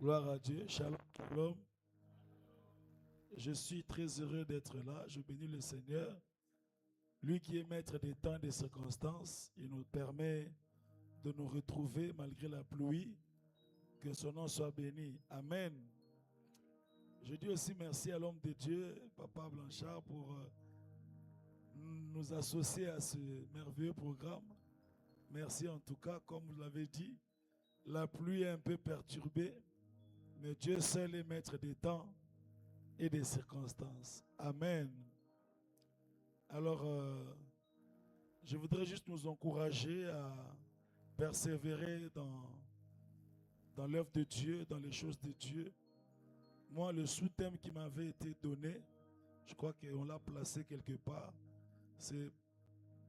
Gloire à Dieu. Shalom, shalom. Je suis très heureux d'être là. Je bénis le Seigneur. Lui qui est maître des temps et des circonstances, il nous permet de nous retrouver malgré la pluie. Que son nom soit béni. Amen. Je dis aussi merci à l'homme de Dieu, Papa Blanchard, pour nous associer à ce merveilleux programme. Merci en tout cas, comme vous l'avez dit, la pluie est un peu perturbée, mais Dieu seul est maître des temps et des circonstances. Amen. Alors, je voudrais juste nous encourager à persévérer dans l'œuvre de Dieu, dans les choses de Dieu. Moi, le sous-thème qui m'avait été donné, je crois qu'on l'a placé quelque part, c'est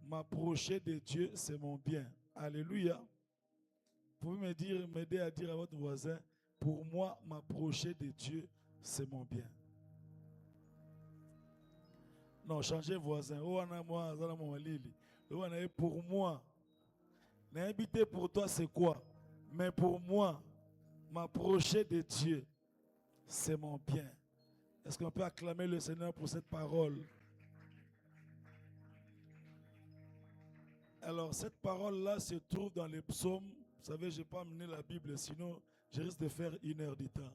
m'approcher de Dieu, c'est mon bien. Alléluia. Vous pouvez m'aider à dire à votre voisin, pour moi, m'approcher de Dieu, c'est mon bien. Non, changez voisin. Pour moi. N'habiter pour toi, c'est quoi? Mais pour moi, m'approcher de Dieu, c'est mon bien. Est-ce qu'on peut acclamer le Seigneur pour cette parole? Alors, cette parole-là se trouve dans les psaumes. Vous savez, je n'ai pas amené la Bible, sinon je risque de faire 1 heure de temps.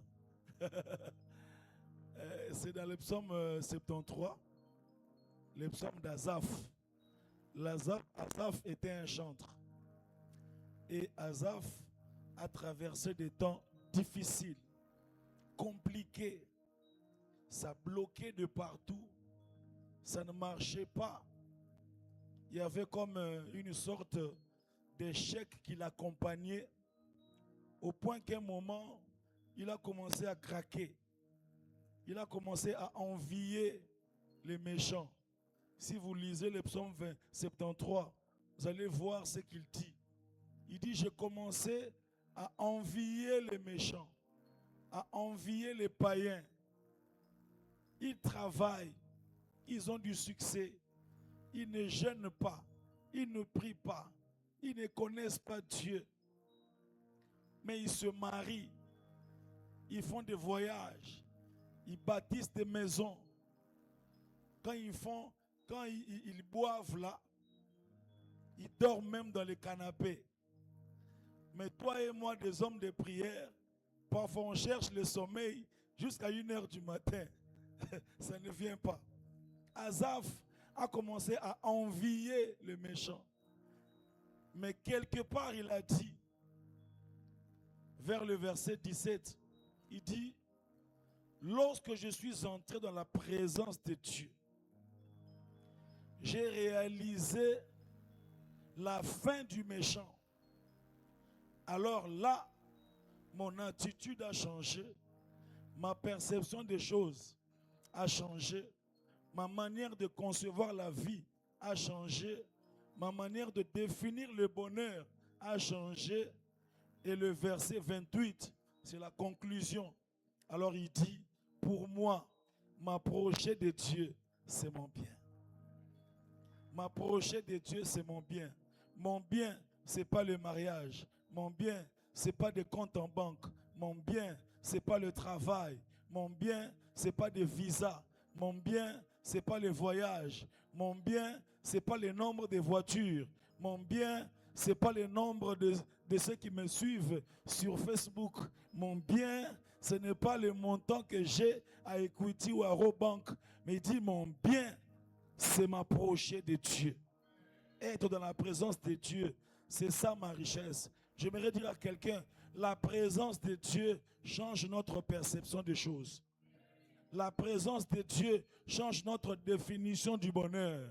C'est dans le psaume 73, le psaume d'Azaph. Azaph était un chantre. Et Azaph a traversé des temps difficiles, compliqués. Ça bloquait de partout. Ça ne marchait pas. Il y avait comme une sorte d'échec qui l'accompagnait, au point qu'à un moment, il a commencé à craquer. Il a commencé à envier les méchants. Si vous lisez le psaume 73, vous allez voir ce qu'il dit. Il dit, j'ai commencé à envier les méchants, à envier les païens. Ils travaillent, ils ont du succès, ils ne jeûnent pas, ils ne prient pas, ils ne connaissent pas Dieu. Mais ils se marient, ils font des voyages, ils bâtissent des maisons. Quand ils boivent là, ils dorment même dans les canapés. Mais toi et moi, des hommes de prière, parfois on cherche le sommeil jusqu'à 1 heure du matin. Ça ne vient pas. Azaph a commencé à envier le méchant. Mais quelque part, il a dit, vers le verset 17, il dit, lorsque je suis entré dans la présence de Dieu, j'ai réalisé la fin du méchant. Alors là, mon attitude a changé, ma perception des choses a changé, ma manière de concevoir la vie a changé, ma manière de définir le bonheur a changé. Et le verset 28, c'est la conclusion. Alors il dit, pour moi, m'approcher de Dieu, c'est mon bien. M'approcher de Dieu, c'est mon bien. Mon bien, ce n'est pas le mariage. Mon bien, ce n'est pas des comptes en banque. Mon bien, ce n'est pas le travail. Mon bien, ce n'est pas des visas. Mon bien, ce n'est pas le voyage. Mon bien, ce n'est pas le nombre de voitures. Mon bien, ce n'est pas le nombre de ceux qui me suivent sur Facebook. Mon bien, ce n'est pas le montant que j'ai à Equity ou à Robank. Mais il dit mon bien, c'est m'approcher de Dieu. Être dans la présence de Dieu, c'est ça ma richesse. J'aimerais dire à quelqu'un, la présence de Dieu change notre perception des choses. La présence de Dieu change notre définition du bonheur.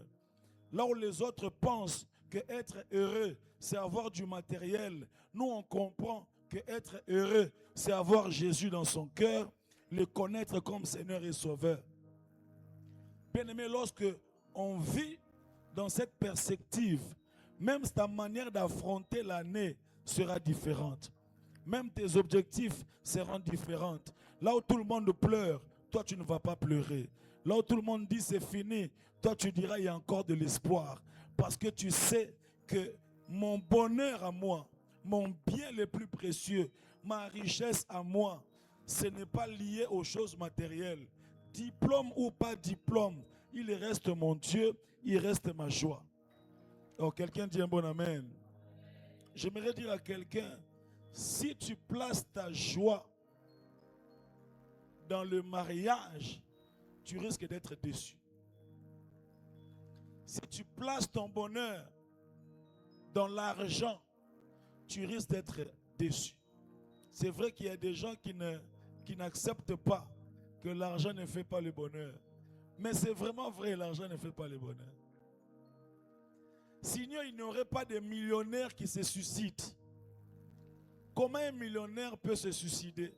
Là où les autres pensent que être heureux, c'est avoir du matériel, nous on comprend que être heureux, c'est avoir Jésus dans son cœur, le connaître comme Seigneur et Sauveur. Bien aimé, lorsque on vit dans cette perspective, même ta manière d'affronter l'année sera différente. Même tes objectifs seront différents. Là où tout le monde pleure, toi tu ne vas pas pleurer. Là où tout le monde dit c'est fini, toi tu diras il y a encore de l'espoir. Parce que tu sais que mon bonheur à moi, mon bien le plus précieux, ma richesse à moi, ce n'est pas lié aux choses matérielles. Diplôme ou pas diplôme, il reste mon Dieu, il reste ma joie. Oh, quelqu'un dit un bon amen. J'aimerais dire à quelqu'un, si tu places ta joie dans le mariage, tu risques d'être déçu. Si tu places ton bonheur dans l'argent, tu risques d'être déçu. C'est vrai qu'il y a des gens qui n'acceptent pas que l'argent ne fait pas le bonheur. Mais c'est vraiment vrai, l'argent ne fait pas le bonheur. Sinon, il n'y aurait pas de millionnaires qui se suicident. Comment un millionnaire peut se suicider?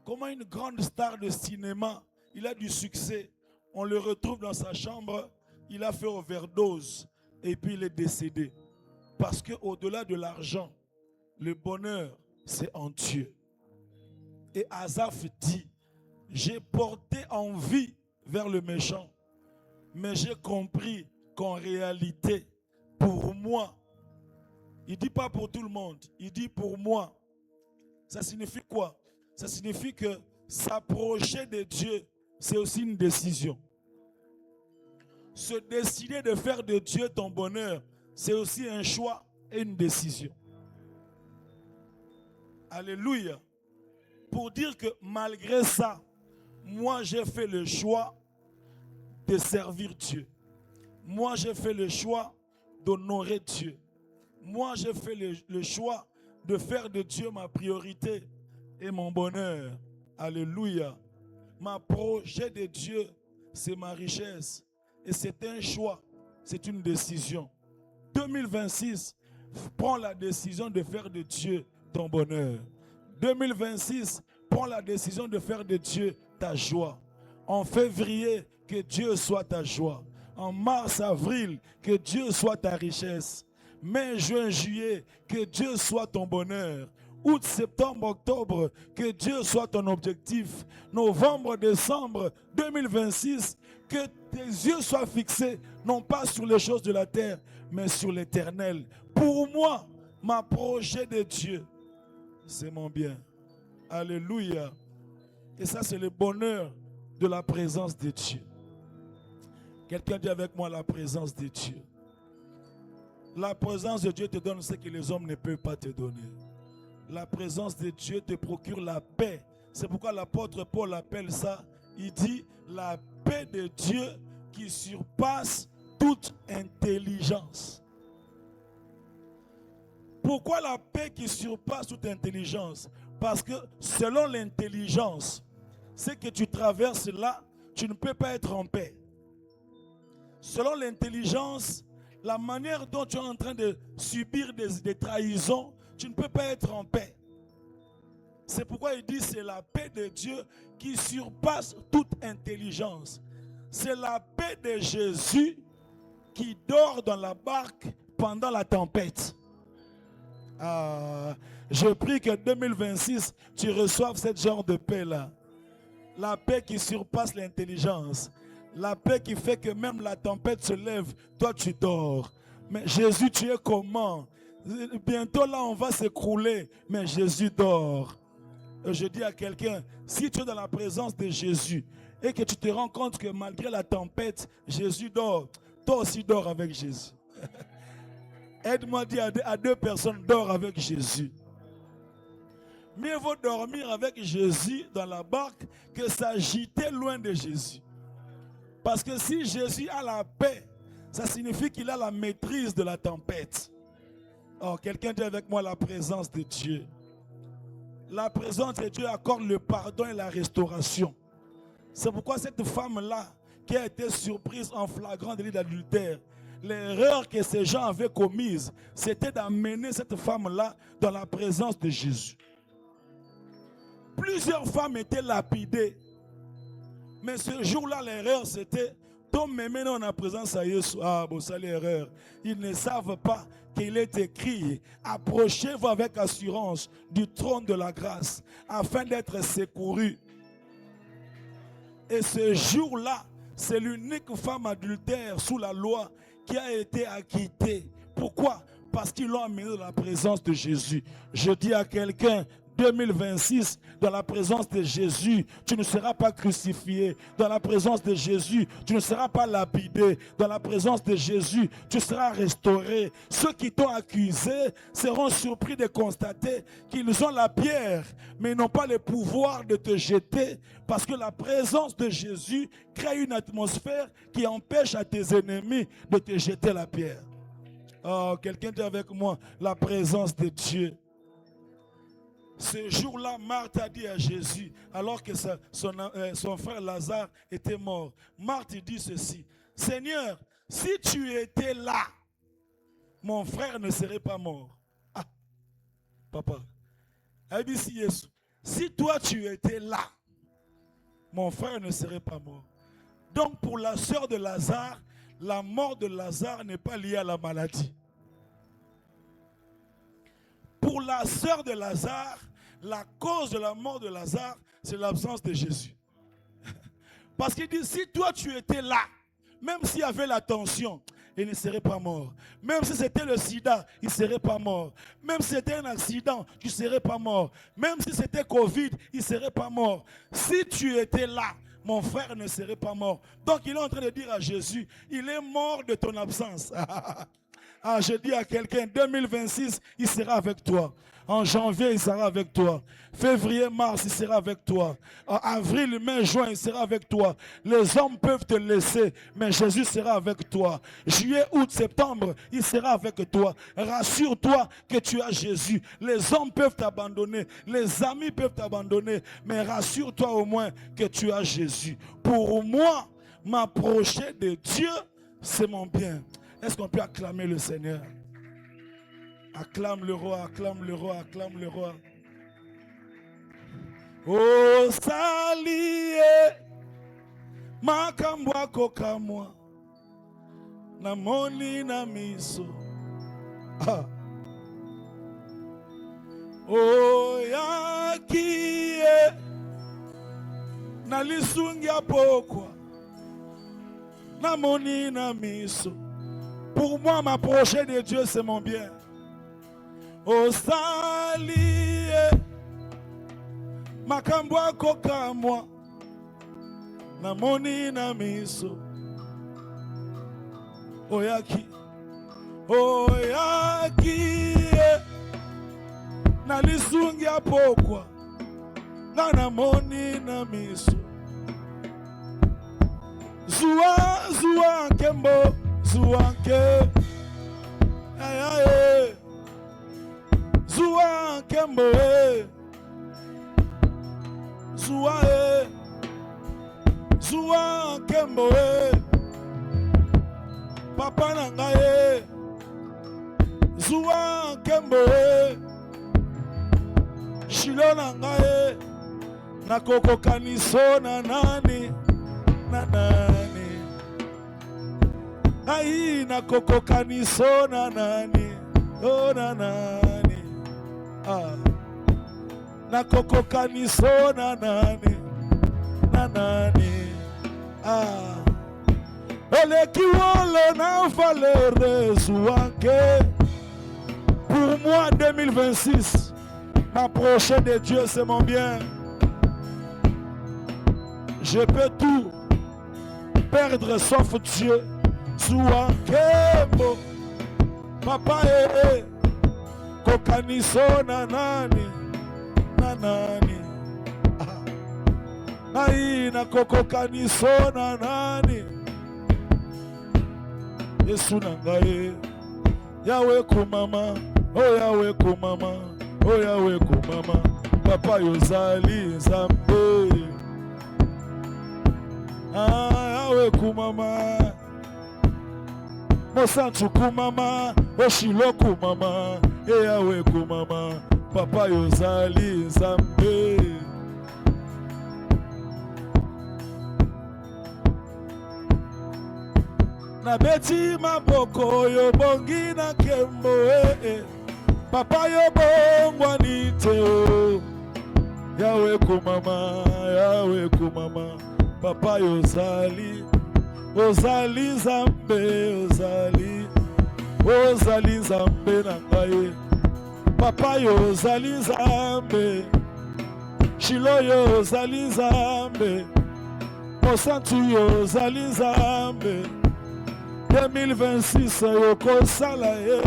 Comment une grande star de cinéma, il a du succès, on le retrouve dans sa chambre, il a fait overdose et puis il est décédé. Parce qu'au-delà de l'argent, le bonheur, c'est en Dieu. Et Asaph dit, j'ai porté envie vers le méchant, mais j'ai compris qu'en réalité, pour moi, il ne dit pas pour tout le monde, il dit pour moi. Ça signifie quoi? Ça signifie que s'approcher de Dieu, c'est aussi une décision. Se décider de faire de Dieu ton bonheur, c'est aussi un choix et une décision. Alléluia. Pour dire que malgré ça, moi j'ai fait le choix de servir Dieu. Moi j'ai fait le choix d'honorer Dieu. Moi j'ai fait le choix de faire de Dieu ma priorité et mon bonheur. Alléluia. M'approcher de Dieu, c'est ma richesse. Et c'est un choix, c'est une décision. 2026, prends la décision de faire de Dieu ton bonheur. 2026, prends la décision de faire de Dieu ta joie. En février, que Dieu soit ta joie. En mars, avril, que Dieu soit ta richesse. Mai, juin, juillet, que Dieu soit ton bonheur. Août, septembre, octobre, que Dieu soit ton objectif. Novembre, décembre 2026, que tes yeux soient fixés, non pas sur les choses de la terre, mais sur l'éternel. Pour moi, m'approcher de Dieu, c'est mon bien. Alléluia. Et ça, c'est le bonheur de la présence de Dieu. Quelqu'un dit avec moi la présence de Dieu. La présence de Dieu te donne ce que les hommes ne peuvent pas te donner. La présence de Dieu te procure la paix. C'est pourquoi l'apôtre Paul appelle ça, il dit la paix de Dieu qui surpasse toute intelligence. Pourquoi la paix qui surpasse toute intelligence? Parce que selon l'intelligence, ce que tu traverses là, tu ne peux pas être en paix. Selon l'intelligence, la manière dont tu es en train de subir des trahisons, tu ne peux pas être en paix. C'est pourquoi il dit c'est la paix de Dieu qui surpasse toute intelligence. C'est la paix de Jésus qui dort dans la barque pendant la tempête. Je prie que 2026, tu reçoives ce genre de paix-là. La paix qui surpasse l'intelligence. La paix qui fait que même la tempête se lève, toi tu dors. Mais Jésus, tu es comment? Bientôt là, on va s'écrouler, mais Jésus dort. Je dis à quelqu'un, si tu es dans la présence de Jésus et que tu te rends compte que malgré la tempête, Jésus dort, toi aussi dors avec Jésus. Aide-moi à dire à deux personnes, dors avec Jésus. Mieux vaut dormir avec Jésus dans la barque que s'agiter loin de Jésus. Parce que si Jésus a la paix, ça signifie qu'il a la maîtrise de la tempête. Oh, quelqu'un dit avec moi la présence de Dieu. La présence de Dieu accorde le pardon et la restauration. C'est pourquoi cette femme-là, qui a été surprise en flagrant délit d'adultère, l'erreur que ces gens avaient commise, c'était d'amener cette femme-là dans la présence de Jésus. Plusieurs femmes étaient lapidées. Mais ce jour-là, l'erreur, c'était t'emmener dans la présence à Jésus. Ah, bon, ça l'erreur. Ils ne savent pas qu'il est écrit, approchez-vous avec assurance du trône de la grâce, afin d'être secourus. Et ce jour-là, c'est l'unique femme adultère sous la loi qui a été acquittée. Pourquoi? Parce qu'ils l'ont amenée dans la présence de Jésus. Je dis à quelqu'un, 2026, dans la présence de Jésus, tu ne seras pas crucifié. Dans la présence de Jésus, tu ne seras pas lapidé. Dans la présence de Jésus, tu seras restauré. Ceux qui t'ont accusé seront surpris de constater qu'ils ont la pierre, mais ils n'ont pas le pouvoir de te jeter, parce que la présence de Jésus crée une atmosphère qui empêche à tes ennemis de te jeter la pierre. Oh, quelqu'un dit avec moi, la présence de Dieu. Ce jour-là, Marthe a dit à Jésus, alors que son frère Lazare était mort, Marthe dit ceci: Seigneur, si tu étais là, mon frère ne serait pas mort. Ah, papa, si toi tu étais là, mon frère ne serait pas mort. Donc pour la sœur de Lazare, la mort de Lazare n'est pas liée à la maladie. Pour la sœur de Lazare, la cause de la mort de Lazare, c'est l'absence de Jésus. Parce qu'il dit, si toi tu étais là, même s'il y avait la tension, il ne serait pas mort. Même si c'était le sida, il ne serait pas mort. Même si c'était un accident, tu ne serais pas mort. Même si c'était Covid, il ne serait pas mort. Si tu étais là, mon frère ne serait pas mort. Donc il est en train de dire à Jésus, il est mort de ton absence. Ah, je dis à quelqu'un, 2026, il sera avec toi. En janvier, il sera avec toi. Février, mars, il sera avec toi. En avril, mai, juin, il sera avec toi. Les hommes peuvent te laisser, mais Jésus sera avec toi. Juillet, août, septembre, il sera avec toi. Rassure-toi que tu as Jésus. Les hommes peuvent t'abandonner, les amis peuvent t'abandonner, mais rassure-toi au moins que tu as Jésus. Pour moi, m'approcher de Dieu, c'est mon bien. Est-ce qu'on peut acclamer le Seigneur? Acclame le roi, acclame le roi, acclame le roi. Oh, salie, makambwa kokamwa, namoni na miso. Ah. Oh, yakie, nalisungia pokwa, namoni na miso. Pour moi, m'approcher de Dieu, c'est mon bien. Oh, salie, makambwa kokamwa, namoni na miso. Oyaki, nalisungia pokwa, namoni na miso. Zua nkembo, Zuanke, Zuanke moe, Zuanke moe, Papa nangaye, Zuanke moe, Shilo nangaye, Nakoko kaniso na nani, na nani. Ai na koko kaniso na nani, oh na nani, ah, na koko kaniso na nani, ah, ele kiwolo na valeur Zuanke. Pour moi 2026, m'approcher de Dieu c'est mon bien. Je peux tout perdre sauf Dieu. Zuankemo, Papa kokaniso na nani, ai na kokokaniso na nani, Yesu nangaye, Yahweh kumama, oh Yahweh kumama, oh Yahweh kumama, Papa yozali Nzambe, ah Yahweh kumama. Mosantu kumama, Oshilo kumama, Yahweh kumama, Papa yozali Nzambe. Na beti maboko yobongi na kembo, Papa yobongwa nite, Yahweh kumama, Papa yozali. Ozali Nzambe, Ozali Nzambe nangaye. Papa yo zali nzambe, Shilo yo zali nzambe, Mosantu yo zali nzambe, 2026 yo kosala ye,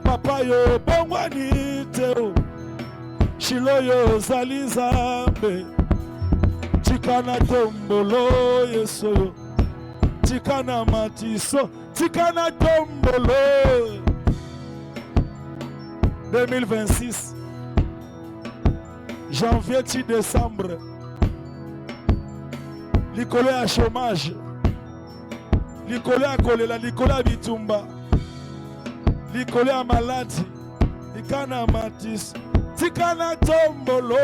Papa yo bongwani te o, Shilo yo zali nzambe, Tikana tombolo yeso yo, Tikana matiso, Tikana tombolo. 2026, janvier, décembre, l'icole à chômage, l'icole à choléra, l'icole à bitumba, l'icole à maladie, l'icole à matis, l'icole tombolo.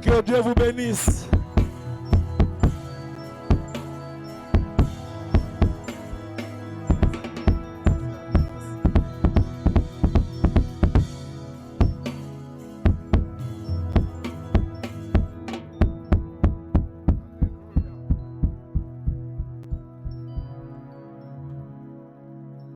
Que Dieu vous bénisse.